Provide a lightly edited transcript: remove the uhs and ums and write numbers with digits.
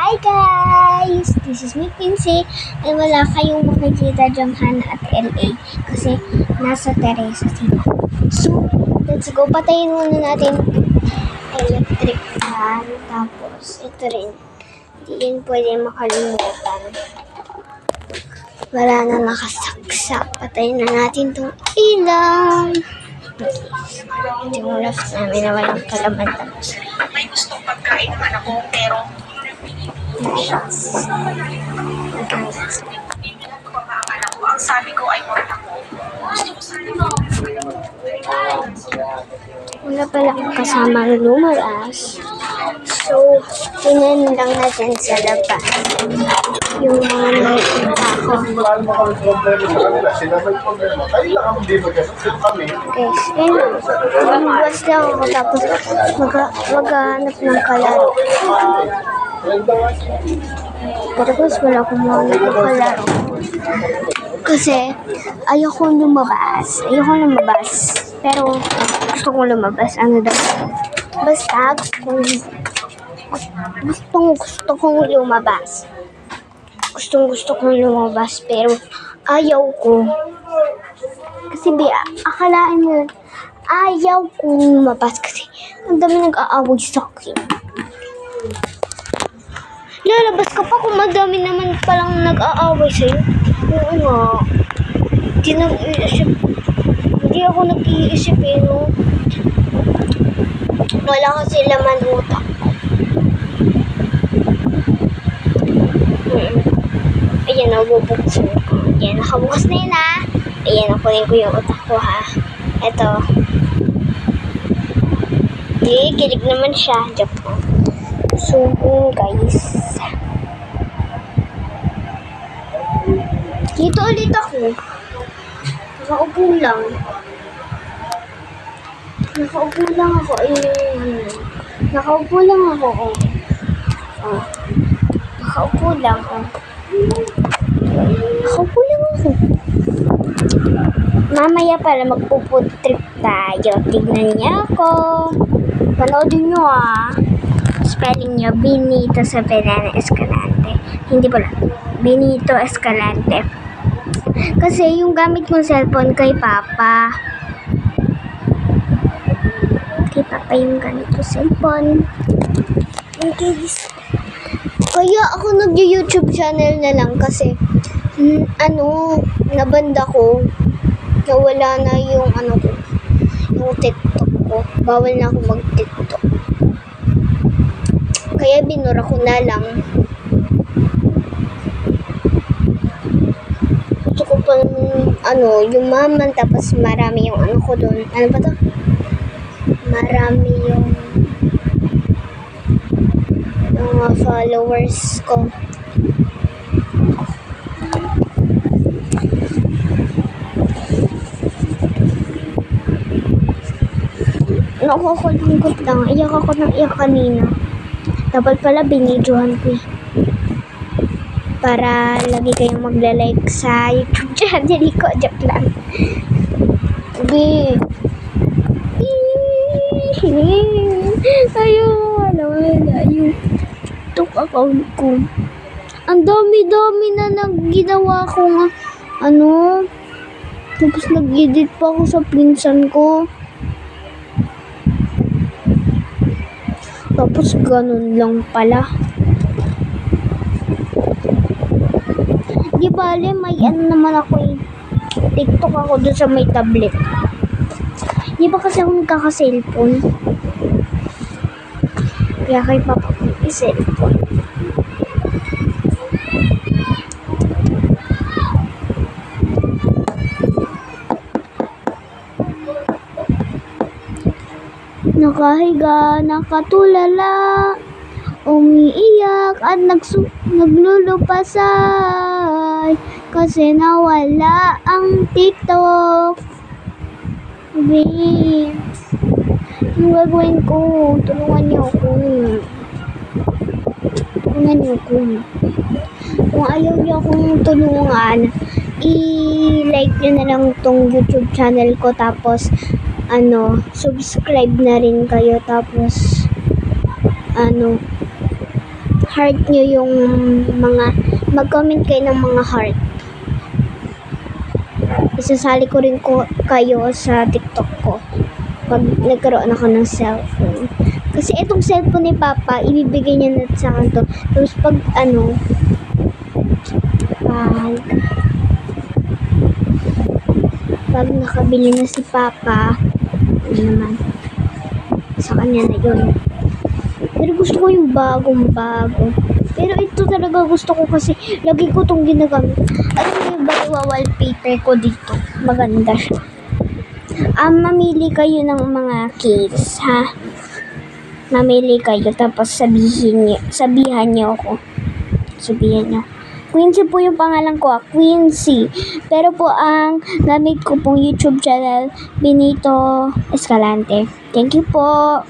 Hi guys! This is me, Pincy. Ay wala kayong makikita dyan, Hana at LA kasi nasa Teresa sila. So, let's go. Patayin muna natin electric fan. Tapos, ito rin. Hindi yun pwede makalimutan. Wala na nakasaksak. Patayin na natin itong ilaw. Ito yung left namin na walang kalaman. Tapos, may gustong pagkain ng anak ko, pero ang sabi ko ay wala ko. wala palang kasama lumaras. So, tinan lang natin sa labas. Yung mga nakikita ko. Guys, ayun. Lumabas lang ako tapos maghanap ng kalaro. Tapos wala akong mga kalaro. Kasi ayoko lumabas. Pero gusto kong lumabas. Ano daw? Basta gusto kong lumabas. Gusto kong lumabas. Pero ayaw ko. Kasi akalaan mo yun. Ayaw kong lumabas. Kasi ang dami nag-aaway sa akin. Lalabas ka pa kung madami naman palang nag-aaway sa'yo. Oo nga. Hindi ako nag-iisip eh, no? Wala kasi laman utak ko. Ayan, nabubuksan ko. Ayan, nakabukas na yun, ha? Ayan, nakunin ko yung utak ko, ha? Eto. Kilig naman siya. Joke lang. So, guys. Dito ulit ako. Nakaupo lang ako. Nakaupo lang ako. Mamaya pala magpo-food trip tayo. Tignan niya ako. Panoodin niyo Spelling niyo, Benito sa Banana Escalante. Hindi pala. Benito Escalante. Kasi yung gamit kong cellphone kay Papa. Yung gamit kong cellphone. Okay. Kaya ako nag-YouTube channel na lang kasi nabanda ko. Nawala na yung yung TikTok ko. Bawal na ako mag-TikTok. Kaya binura ko na lang. Gusto ko pa yung maman, tapos marami yung ko doon. Ano ba to? Marami yung mga followers ko. Nakakulungkot lang. Iyak ako ng iyak kanina. Dapat pala binidyohan ko para lagi kayong magla-like sa YouTube channel ko. Joke lang. Wala yung TikTok account ko. Ang dami-dami na nagginawa ko nga. Tapos nag-edit pa ako sa pinsan ko. Tapos ganun lang pala. Di bale, may naman ako TikTok ako dun sa may tablet. Di ba kasi ako nagkaka-cellphone? Kaya kay Papa ko i-cellphone. Nakahiga, nakatulala, umiiyak at naglulupasay kasi nawala ang TikTok. Anong gagawin ko? Tulungan niyo ako. Kung ayaw niyo akong tulungan, i-like niyo na lang tong YouTube channel ko, tapos subscribe na rin kayo, tapos heart nyo yung mga, mag-comment kayo ng mga heart. Isasali ko rin kayo sa TikTok ko pag nagkaroon ako ng cellphone. Kasi itong cellphone ni Papa, ibibigay niya na sa akin to. Tapos pag pag nakabili na si Papa, naman, sa kanya na yun. Pero gusto ko yung bagong-bago. Pero ito talaga gusto ko kasi lagi ko itong ginagamit. Alam mo yung wallpaper ko dito. Maganda siya. Mamili kayo ng mga case, ha? Mamili kayo, tapos sabihan niyo ako. Sabihan niyo. Quincy po yung pangalan ko, Quincy. Pero po ang gamit ko pong YouTube channel, Benito Escalante. Thank you po.